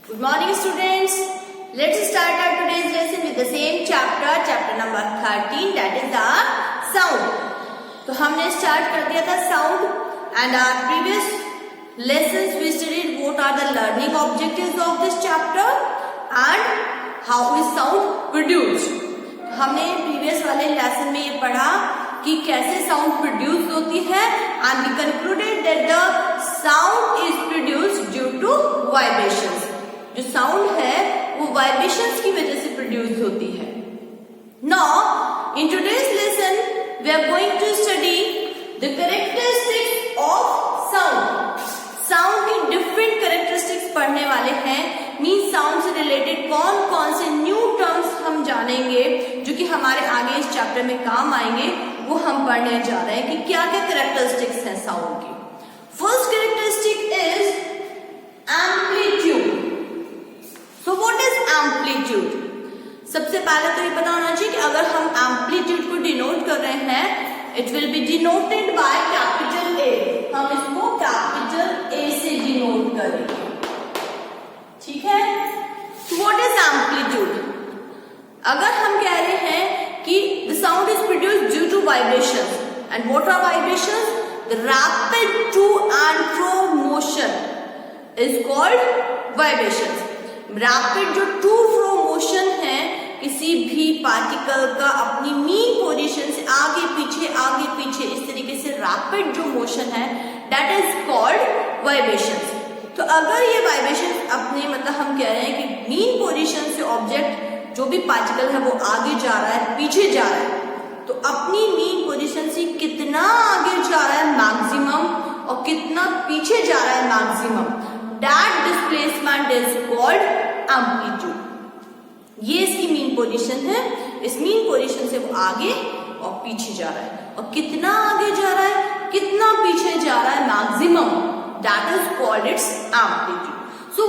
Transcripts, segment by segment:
Good morning students. Let's start our today's lesson with the same chapter number 13, that is the sound. तो हमने start कर दिया था sound and our previous lessons we studied what are the learning objectives of this chapter and how is sound produced. हमने previous वाले lesson में ये पढ़ा कि कैसे sound produced होती है and we concluded that the sound is produced due to vibrations. जो साउंड है वो वाइब्रेशंस की वजह से प्रोड्यूस होती है. Now in today's lesson we are going to study the characteristics of sound. Sound की डिफरेंट कैरेक्टरिस्टिक्स पढ़ने वाले हैं. मीन साउंड से रिलेटेड कौन कौन से न्यू टर्म्स हम जानेंगे जो कि हमारे आगे इस चैप्टर में काम आएंगे, वो हम पढ़ने जा रहे हैं कि क्या क्या कैरेक्टरिस्टिक्स हैं साउंड की. First characteristic is amplitude. So what is amplitude? सबसे पहले तो ये पता होना चाहिए कि अगर हम एम्पलीट्यूड को डिनोट कर रहे हैं, it will be denoted by capital A. हम इसको कैपिटल ए से डिनोट करेंगे. ठीक है. So what is amplitude? अगर हम कह रहे हैं कि the sound is produced due to vibrations, and what are vibrations? The rapid to and fro motion is called vibrations. Rapid जो टू फ्रो मोशन है किसी भी पार्टिकल का अपनी मीन पोजीशन से आगे पीछे इस तरीके से रैपिड जो मोशन है दैट इज कॉल्ड वाइब्रेशंस. तो अगर ये वाइब्रेशंस अपने मतलब हम कह रहे हैं कि मीन पोजीशन से ऑब्जेक्ट जो भी पार्टिकल है वो आगे जा रहा है पीछे जा रहा है, तो अपनी मीन पोजीशन से कितना आगे जा रहा है मैक्सिमम और कितना पीछे जा रहा है maximum, that displacement is called amplitude. ये इसकी मीन पोजीशन है. इस मीन पोजीशन से वो आगे और पीछे जा रहा है, और कितना आगे जा रहा है कितना पीछे जा रहा है maximum, that is called its amplitude. So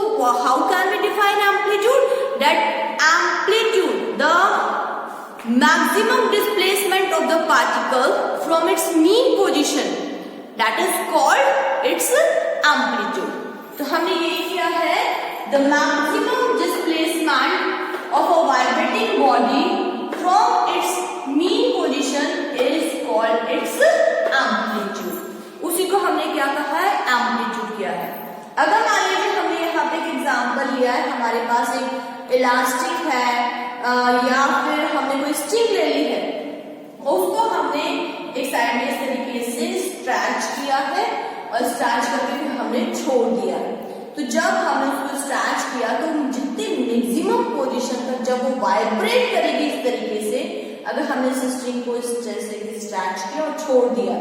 how can we define amplitude? That amplitude, the maximum displacement of the particle from its mean position, that is called its amplitude. तो हमने ये किया है the maximum displacement of a vibrating body from its mean position is called its amplitude. उसी को हमने क्या कहा है, एम्पलीट्यूड किया है. अगर मान लीजिए हमने यहाँ पे एक एग्जांपल लिया है, हमारे पास एक इलास्टिक है या फिर हमने कोई स्ट्रिंग ले ली है, उसको हमने एक साइड में इस तरीके से स्ट्रेच किया है और स्ट्रेच करके फिर हमने छोड़ दिया. तो जब हमने उसको स्ट्रेच किया तो जितने मैक्सिमम पोजीशन तक जब वो वाइब्रेट करेगी इस तरीके से, अगर हमने इस स्ट्रिंग को इस तरह से स्ट्रेच किया और छोड़ दिया,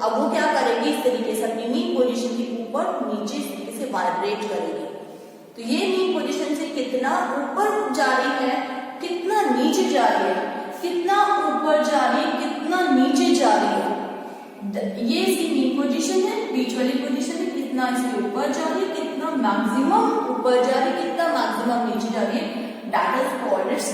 अब वो क्या करेगी इस तरीके से अपनी मीन पोजीशन के ऊपर नीचे इस तरीके से वाइब्रेट करेगी. तो ये मीन पोजीशन से कितना ऊपर जा रही है कितना नीचे जा रही है, कितना ऊपर जा रही है कितना नीचे जा रही है, ये इसकी मीन पोजीशन है. बीच वाली पोजीशन है कितना इसके ऊपर जा रही है कितना मैक्सिमम ऊपर जा रही है कितना मैक्सिमम नीचे जा रही है, that is called its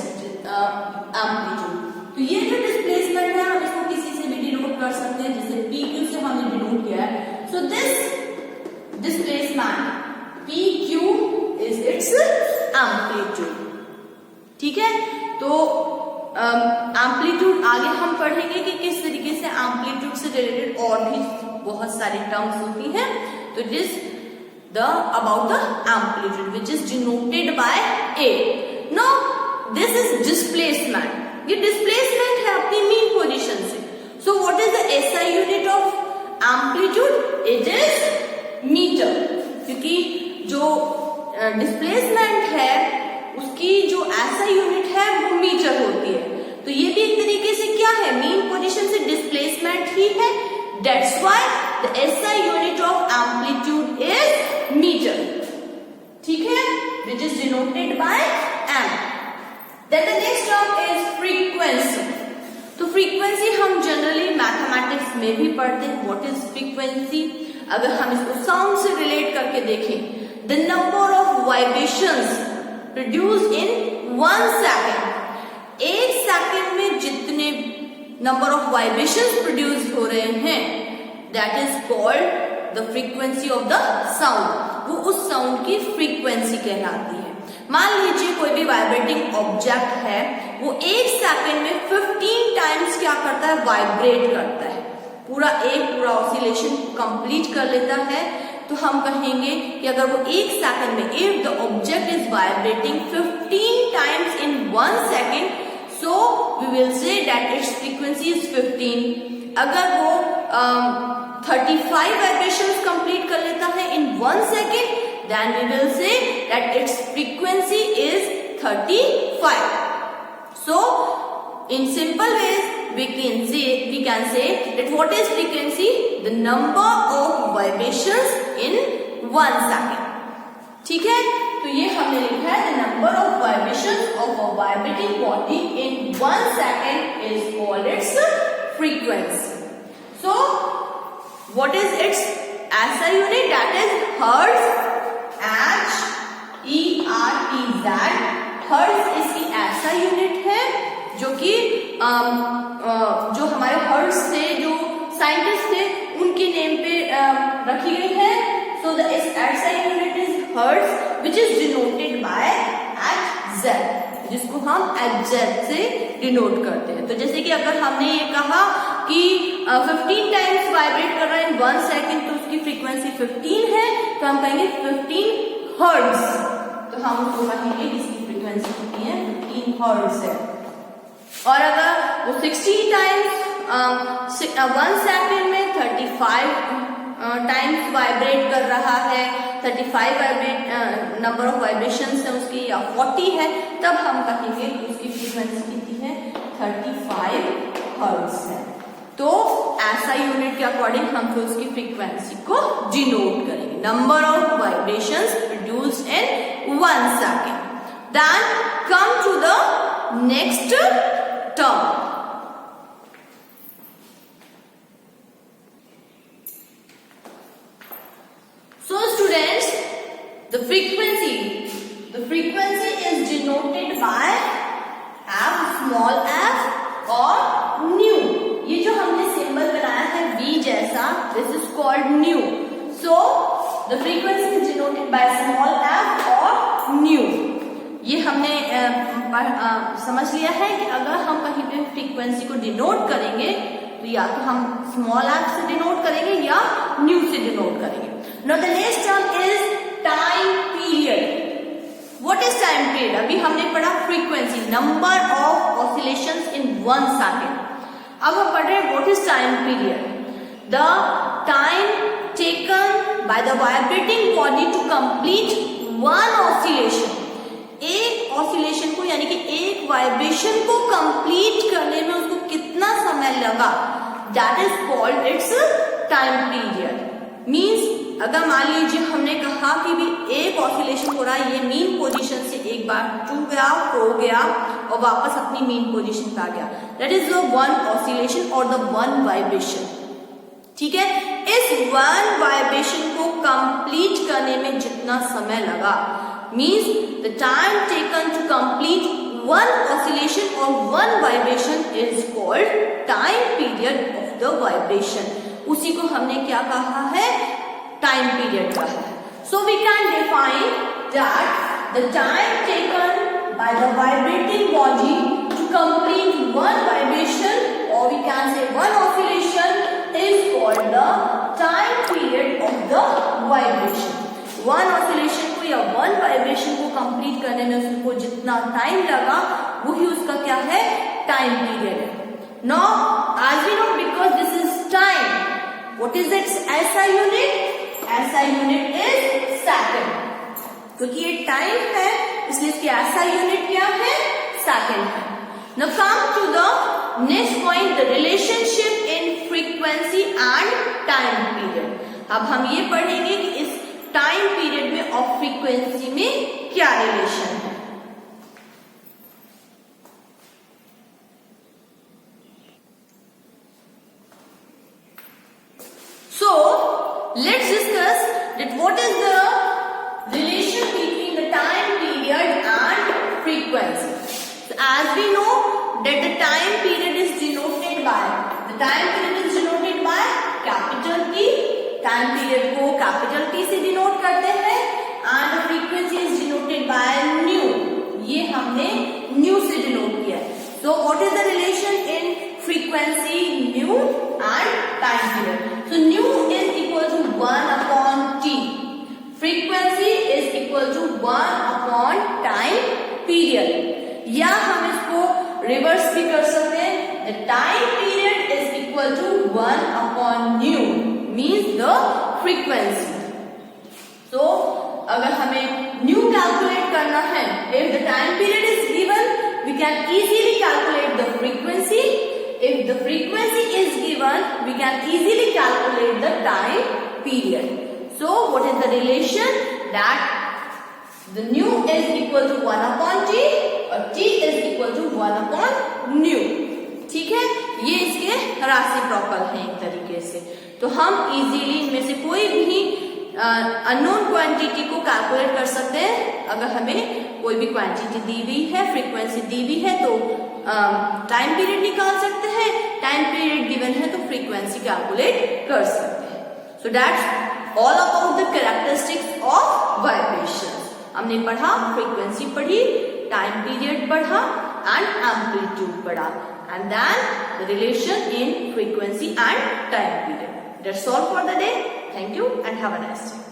amplitude. तो ये जो डिस्प्लेसमेंट है हम इसको किसी से भी डिनोट कर सकते हैं, जैसे PQ से हमने डिनोट किया है. So this displacement PQ is it's amplitude. ठीक है. तो एम्पलीट्यूड आगे हम पढ़ेंगे कि किस तरीके से एम्पलीट्यूड से रिलेटेड और भी बहुत सारी टर्म्स होती हैं. तो it is the about the amplitude which is denoted by A. Now this is displacement. ये डिस्प्लेसमेंट है अपनी मीन पोजीशन से. So what is the SI unit of amplitude? It is metre. क्योंकि जो डिस्प्लेसमेंट है उसकी जो SI यूनिट है वो मीटर होती है. तो ये भी एक तरीके से क्या है, मीन पोजीशन से डिस्प्लेसमेंट ही है. That's why the SI unit of amplitude is metre. ठीक है, which is denoted by M. Then the next term is frequency. तो फ्रीक्वेंसी हम जनरली मैथमेटिक्स में भी पढ़ते हैं. What is frequency? अगर हम इसको साउंड से रिलेट करके देखें, the number of vibrations produce in 1 second. 1 second में जितने नंबर ऑफ वाइब्रेशंस प्रोड्यूस हो रहे हैं that is called the frequency of the sound. वो उस साउंड की फ्रीक्वेंसी कहलाती है. मान लीजिए कोई भी वाइब्रेटिंग ऑब्जेक्ट है, वो 1 सेकंड में 15 टाइम्स क्या करता है, वाइब्रेट करता है, पूरा ऑसिलेशन कंप्लीट कर लेता है। तो हम कहेंगे कि अगर वो 1 सेकंड में, if the object is vibrating 15 times in 1 second, so we will say that its frequency is 15। अगर वो 35 वाइब्रेशंस कंप्लीट कर लेता है in 1 second, then we will say that its frequency is 35. So in simple ways we can say that what is frequency? The number of vibrations in 1 second. ठीक है, तो ये हमने लिखा है the number of vibrations of a vibrating body in 1 second is called its frequency. So what is its SI unit? That is hertz. HERTZ, hertz इसकी ऐसा unit है जो कि जो हमारे हर्ट्ज थे, जो साइंटिस्ट थे, उनके नेम पे रखी गई है। सो द ऐसा unit is hertz which is denoted bye HZ, जिसको हम HZ से डिनोट करते हैं। तो जैसे कि अगर हमने ये कहा कि 15 टाइम्स वाइब्रेट कर रहा है इन 1 सेकंड, तो उसकी फ्रीक्वेंसी 15 है, तो हम कहेंगे 15 हर्ट्ज। तो हम उसको कहेंगे इसकी फ्रीक्वेंसी कितनी है, 15 हर्ट्ज है। और अगर वो 60 टाइम्स 1 सेकंड में 35 टाइम्स वाइब्रेट कर रहा है, 35 नंबर ऑफ वाइब्रेशंस है उसकी, या 40 है, तब हम कहेंगे उसकी फ्रीक्वेंसी कितनी है, 35 हर्ट्ज है। तो ऐसा यूनिट के अकॉर्डिंग हम फिर उसकी फ्रीक्वेंसी को डिनोट करेंगे, number of vibrations produced in 1 second. Then come to the next term. So students, the frequency is denoted by f, small f और nu। ये जो हमने सिंबल बनाया है v जैसा, this is called nu. So the frequency is denoted by small f और nu। ये हमने समझ लिया है कि अगर हम कहीं पे फ्रीक्वेंसी को डिनोट करेंगे तो या तो हम स्मॉल f से डिनोट करेंगे या न्यू से डिनोट करेंगे। Now the next term is time period. What is time period? अभी हमने पढ़ा frequency, number of oscillations in 1 second. अब हम पढ़ रहे हैं what is time period? The time taken by the vibrating body to complete one oscillation. एक oscillation को यानी कि एक वाइब्रेशन को कंप्लीट करने में उसको कितना समय लगा, that is called its time period. Means अगर मान लीजिए हमने कहा कि भी एक ऑसिलेशन हो रहा है, ये मीन पोजीशन से एक बार टू गया, हो गया और वापस अपनी मीन पोजीशन पे आ गया, that is the one oscillation और द वन वाइब्रेशन। ठीक है, इस वन वाइब्रेशन को कंप्लीट करने में जितना समय लगा, means the time taken to complete one oscillation or one vibration is called time period of the vibration. उसी को हमने क्या कहा है, time period कहा है। So we can define that the time taken by the vibrating body to complete one vibration or we can say one oscillation is called the time period of the vibration. One oscillation को या one vibration को complete करने में उसको जितना time लगा वही उसका क्या है, टाइम पीरियड है। No as we know because this is time, what is its SI unit, SI unit is second, क्योंकि ये टाइम है इसलिए इसकी ऐसा यूनिट क्या है, सेकंड है। Now come to the next point, the relationship in frequency and time period. अब हम ये पढ़ेंगे कि इस टाइम पीरियड में और फ्रीक्वेंसी में क्या रिलेशन है। So let's discuss that what is the relation between the time period and frequency. As we know that the time period is denoted by, the time period is denoted by capital T, time period को capital T से denote करते हैं and the frequency is denoted by nu. ये हमने nu से denote किया है. So what is the relation in frequency, nu and time period? So nu is equal to 1 upon t. Frequency is equal to 1 upon time period. या हम इसको reverse भी कर सकते हैं. The time period is equal to 1 upon nu, means the frequency. So अगर हमें nu calculate करना है, if the time period is given, we can easily calculate the frequency. If the frequency is given, we can easily calculate the time period. So what is the relation? That the nu is equal to 1 upon t और t is equal to 1 upon nu. ठीक है, ये इसके राशि proper है एक तरीके से. तो हम इजीली इनमें से कोई भी अननोन क्वांटिटी को कैलकुलेट कर सकते हैं. अगर हमें कोई भी क्वांटिटी दी हुई है, फ्रीक्वेंसी दी हुई है, तो टाइम पीरियड निकाल सकते हैं. टाइम पीरियड गिवन है तो फ्रीक्वेंसी कैलकुलेट कर सकते हैं. So that's all about the characteristics of vibration. हमने पढ़ा, फ्रीक्वेंसी पढ़ी, टाइम पीरियड पढ़ा एंड एम्पलीट्यूड पढ़ा, and then the relation in frequency and time period. That's all for the day. Thank you and have a nice day.